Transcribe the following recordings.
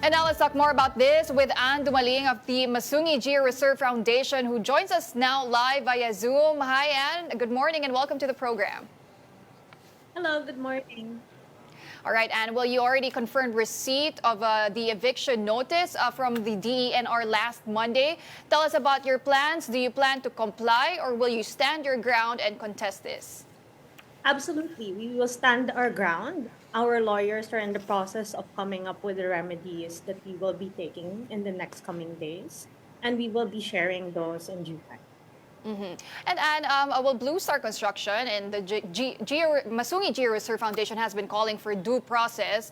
And now let's talk more about this with Dumaliang of the Masungi Georeserve Foundation, who joins us now live via Zoom. Hi, Anne. Good morning and welcome to the program. Hello, good morning. All right, Anne. Well, you already confirmed receipt of the eviction notice from the DENR last Monday. Tell us about your plans. Do you plan to comply or will you stand your ground and contest this? Absolutely. We will stand our ground. Our lawyers are in the process of coming up with the remedies that we will be taking in the next coming days, and we will be sharing those in due time. And Blue Star Construction and the Masungi Georeserve Foundation has been calling for due process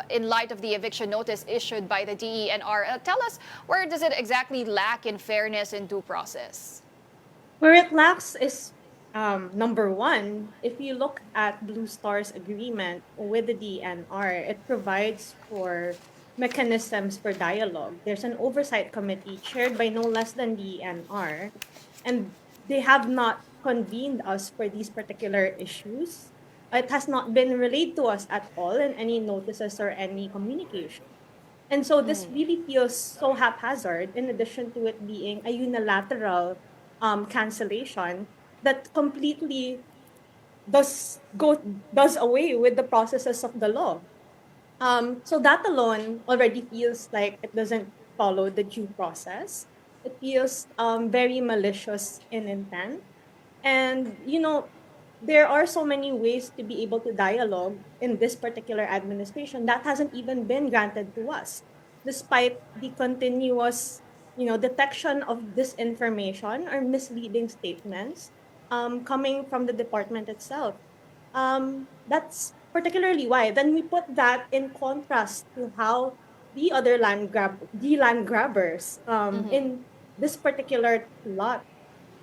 in light of the eviction notice issued by the DENR. Tell us, where does it exactly lack in fairness and due process? Where it lacks is number one, if you look at Blue Star's agreement with the DNR, it provides for mechanisms for dialogue. There's an oversight committee chaired by no less than DNR, and they have not convened us for these particular issues. It has not been relayed to us at all in any notices or any communication. And so this really feels so haphazard, in addition to it being a unilateral cancellation that completely does away with the processes of the law. So that alone already feels like it doesn't follow the due process. It feels very malicious in intent. And, there are so many ways to be able to dialogue in this particular administration that hasn't even been granted to us, despite the continuous, detection of disinformation or misleading statements coming from the department itself. That's particularly why. Then we put that in contrast to how the land grabbers in this particular lot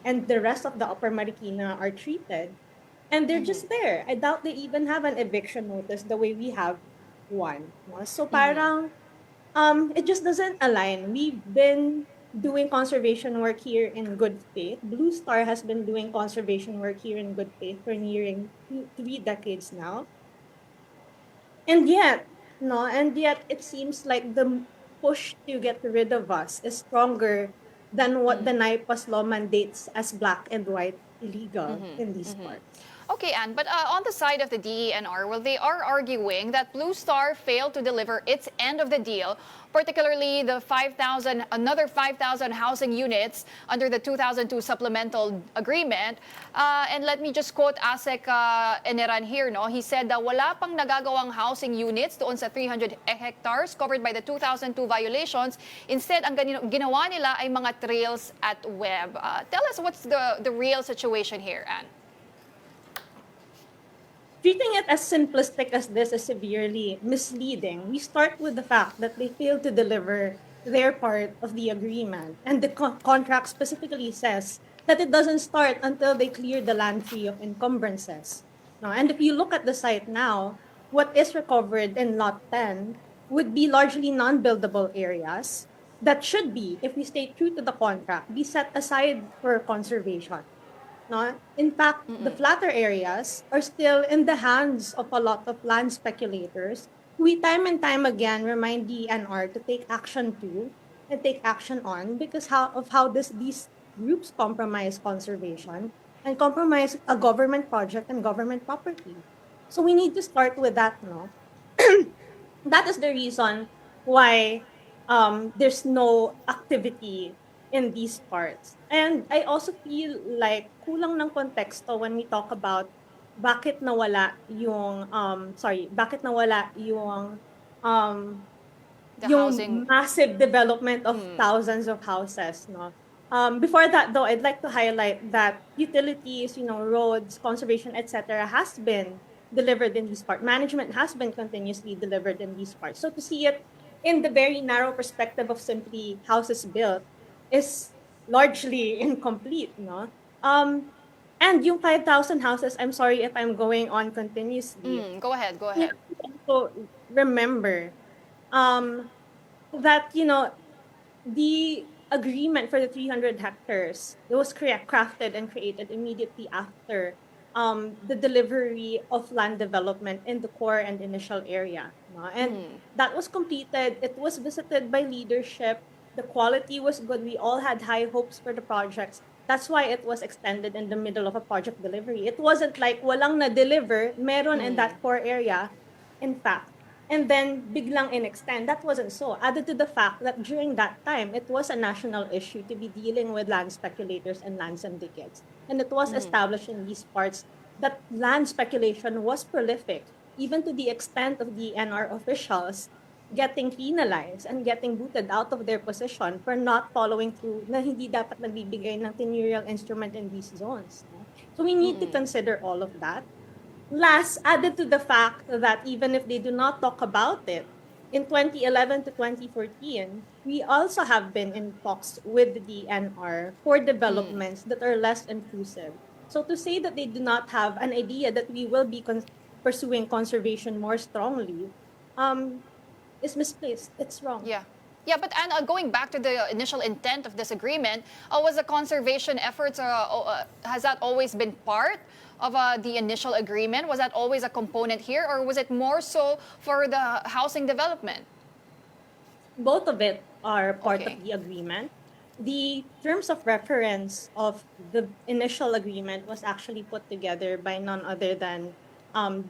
and the rest of the Upper Marikina are treated. And they're just there. I doubt they even have an eviction notice the way we have one. No? So parang it just doesn't align. We've been doing conservation work here in good faith. Blue Star has been doing conservation work here in good faith for nearing 3 decades now. And yet, no, and yet it seems like the push to get rid of us is stronger than what the NIPAS law mandates as black and white illegal in these parts. Okay, Anne, but on the side of the DENR, well, they are arguing that Blue Star failed to deliver its end of the deal, particularly the 5,000 housing units under the 2002 supplemental agreement. And let me just quote Asek Eneran here, no? He said that wala pang nagagawang housing units doon sa 300 hectares covered by the 2002 violations. Instead, ang ginawa nila ay mga trails at web. Tell us what's the real situation here, Anne. Treating it as simplistic as this is severely misleading. We start with the fact that they failed to deliver their part of the agreement. And the contract specifically says that it doesn't start until they clear the land free of encumbrances. Now, and if you look at the site now, what is recovered in Lot 10 would be largely non-buildable areas that should be, if we stay true to the contract, be set aside for conservation. No? In fact, the flatter areas are still in the hands of a lot of land speculators who we time and time again remind DNR to take action to and take action on because how these groups compromise conservation and compromise a government project and government property. So we need to start with that, no? That is the reason why there's no activity in these parts. And I also feel like kulang ng konteksto when we talk about bakit nawala um The yung housing. massive development of thousands of houses, no. Before that though, I'd like to highlight that utilities, roads, conservation, etc. has been delivered in these parts. Management has been continuously delivered in these parts. So to see it in the very narrow perspective of simply houses built is largely incomplete, no? And yung 5,000 houses, I'm sorry if I'm going on continuously. Go ahead, go We ahead. have to also remember um, that, the agreement for the 300 hectares, it was crafted and created immediately after the delivery of land development in the core and initial area. No? And that was completed. It was visited by leadership. The quality was good. We all had high hopes for the projects. That's why it was extended in the middle of a project delivery. It wasn't like walang na-deliver, meron in that core area, in fact, and then biglang in-extend. That wasn't so. Added to the fact that during that time, it was a national issue to be dealing with land speculators and land syndicates. And it was established in these parts that land speculation was prolific, even to the extent of the NR officials getting penalized and getting booted out of their position for not following through na hindi dapat nagbibigay ng tenurial instrument in these zones. No? So we need to consider all of that. Last, added to the fact that even if they do not talk about it, in 2011 to 2014, we also have been in talks with the DNR for developments that are less intrusive. So to say that they do not have an idea that we will be pursuing conservation more strongly is misplaced. It's wrong. Yeah. Yeah, but and going back to the initial intent of this agreement, was the conservation efforts, has that always been part of the initial agreement? Was that always a component here, or was it more so for the housing development? Both of it are part Okay. of the agreement. The terms of reference of the initial agreement was actually put together by none other than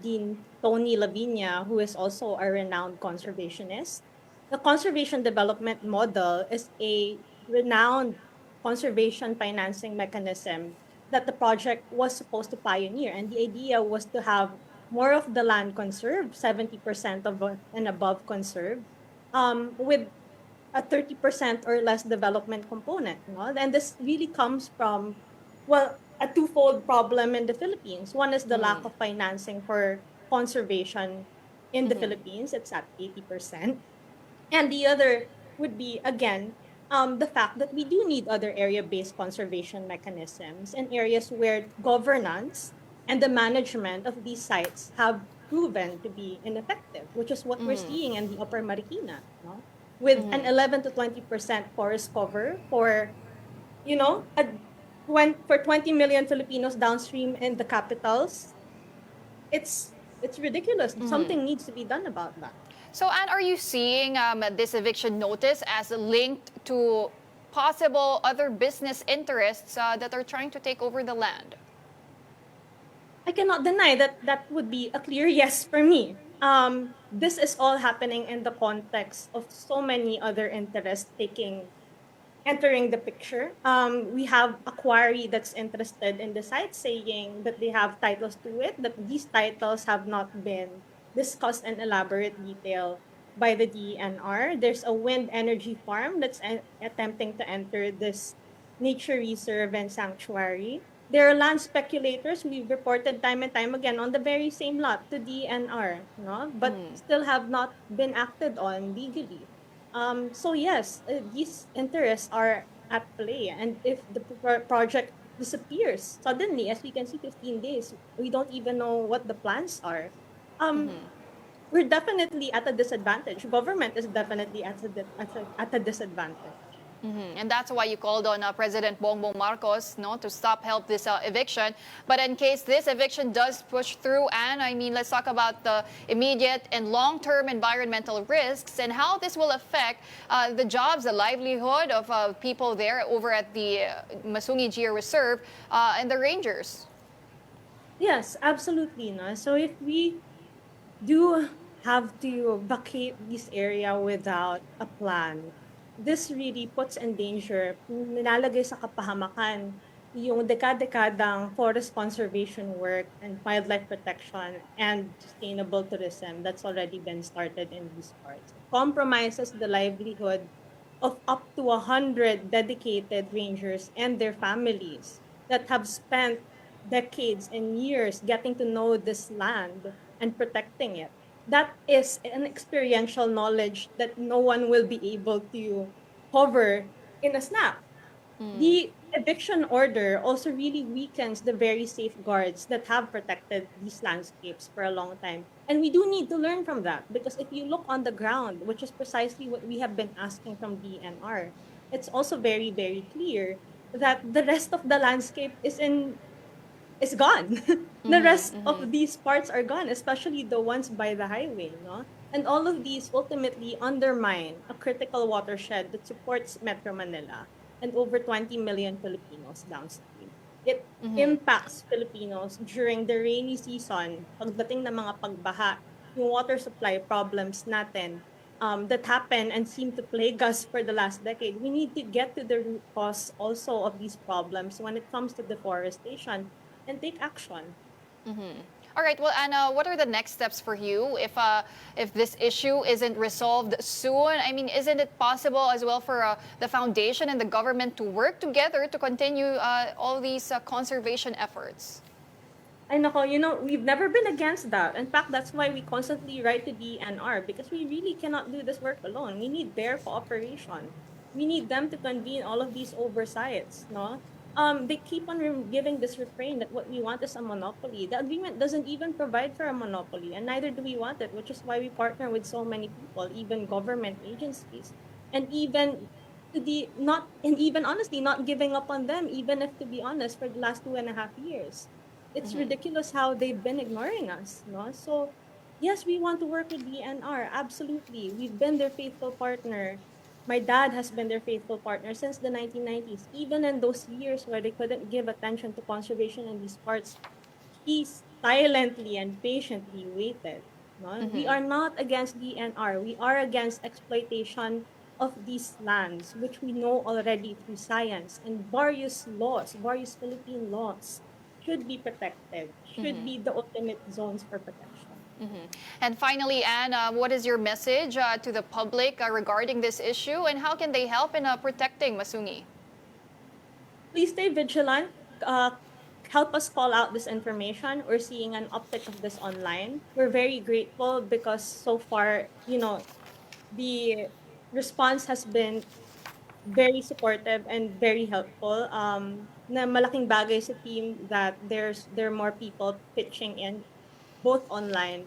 Dean Tony Lavinia, who is also a renowned conservationist. The conservation development model is a renowned conservation financing mechanism that the project was supposed to pioneer. And the idea was to have more of the land conserved, 70% of and above conserved, with a 30% or less development component. No? And this really comes from, well, a twofold problem in the Philippines. One is the lack of financing for conservation in the Philippines. It's at 80%. And the other would be, again, the fact that we do need other area-based conservation mechanisms in areas where governance and the management of these sites have proven to be ineffective, which is what we're seeing in the Upper Marikina, no? With an 11 to 20% forest cover for, for 20 million Filipinos downstream in the capitals. It's ridiculous. Something needs to be done about that. So, Anne, are you seeing this eviction notice as linked to possible other business interests that are trying to take over the land? I cannot deny that that would be a clear yes for me. This is all happening in the context of so many other interests entering the picture. We have a quarry that's interested in the site saying that they have titles to it, that these titles have not been discussed in elaborate detail by the DENR. There's a wind energy farm that's attempting to enter this nature reserve and sanctuary. There are land speculators we've reported time and time again on the very same lot to DENR, no? But still have not been acted on legally. So yes, these interests are at play. And if the project disappears suddenly, as we can see, 15 days, we don't even know what the plans are. We're definitely at a disadvantage. Government is definitely at a disadvantage. And that's why you called on President Bongbong Marcos, to stop help this eviction. But in case this eviction does push through, and let's talk about the immediate and long-term environmental risks and how this will affect the jobs, the livelihood of people there over at the Masungi Georeserve and the rangers. Yes, absolutely. No? So if we do have to vacate this area without a plan, this really puts in danger, nilalagay sa kapahamakan yung dekadang forest conservation work and wildlife protection and sustainable tourism that's already been started in these parts. It compromises the livelihood of up to 100 dedicated rangers and their families that have spent decades and years getting to know this land and protecting it. That is an experiential knowledge that no one will be able to cover in a snap. The eviction order also really weakens the very safeguards that have protected these landscapes for a long time. And we do need to learn from that, because if you look on the ground, which is precisely what we have been asking from DNR, it's also very, very clear that the rest of the landscape is in is gone. The rest of these parts are gone, especially the ones by the highway, no? And all of these ultimately undermine a critical watershed that supports Metro Manila and over 20 million Filipinos downstream. It impacts Filipinos during the rainy season, pagdating ng mga pagbaha, yung water supply problems natin that happen and seem to plague us for the last decade. We need to get to the root cause also of these problems when it comes to deforestation and take action. All right. Well, Anna, what are the next steps for you if this issue isn't resolved soon? I mean, isn't it possible as well for the foundation and the government to work together to continue all these conservation efforts? Ay nako, you know, we've never been against that. In fact, that's why we constantly write to DNR because we really cannot do this work alone. We need their cooperation. We need them to convene all of these oversights, no? They keep on giving this refrain that what we want is a monopoly. The agreement doesn't even provide for a monopoly, and neither do we want it, which is why we partner with so many people, even government agencies, and even even honestly not giving up on them, even if to be honest, for the last 2.5 years. It's ridiculous how they've been ignoring us, no? So, yes, we want to work with DNR. Absolutely. We've been their faithful partner. My dad has been their faithful partner since the 1990s. Even in those years where they couldn't give attention to conservation in these parts, he silently and patiently waited. No? We are not against DNR. We are against exploitation of these lands, which we know already through science and various laws, various Philippine laws should be protected, should be the ultimate zones for protection. And finally, Anne, what is your message to the public regarding this issue, and how can they help in protecting Masungi? Please stay vigilant. Help us call out this information. We're seeing an uptick of this online. We're very grateful because so far, you know, the response has been very supportive and very helpful. Na malaking bagay sa team that there are more people pitching in, both online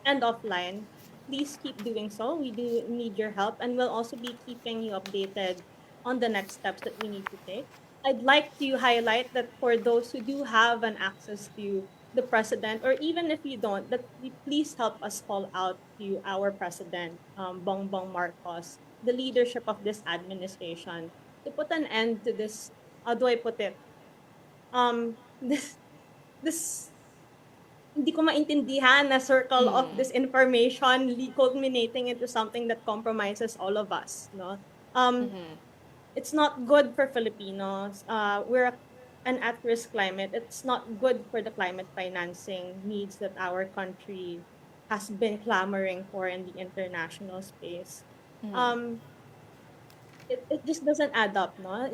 and offline. Please keep doing so. We do need your help, and we'll also be keeping you updated on the next steps that we need to take. I'd like to highlight that for those who do have an access to the president, or even if you don't, that we please help us call out to our president, Bongbong Marcos, the leadership of this administration, to put an end to this. How do I put it? This hindi ko maintindihan na circle of disinformation culminating into something that compromises all of us, no? It's not good for Filipinos. An at-risk climate. It's not good for the climate financing needs that our country has been clamoring for in the international space. Um, it just doesn't add up, no?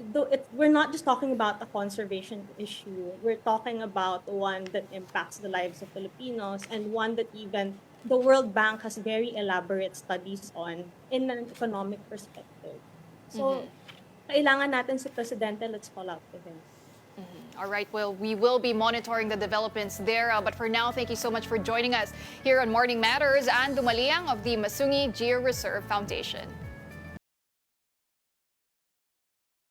We're not just talking about a conservation issue. We're talking about one that impacts the lives of Filipinos, and one that even the World Bank has very elaborate studies on in an economic perspective. So, kailangan natin si Presidente, let's call out to him. All right, well, we will be monitoring the developments there. But for now, thank you so much for joining us here on Morning Matters, and Dumaliang of the Masungi Georeserve Foundation.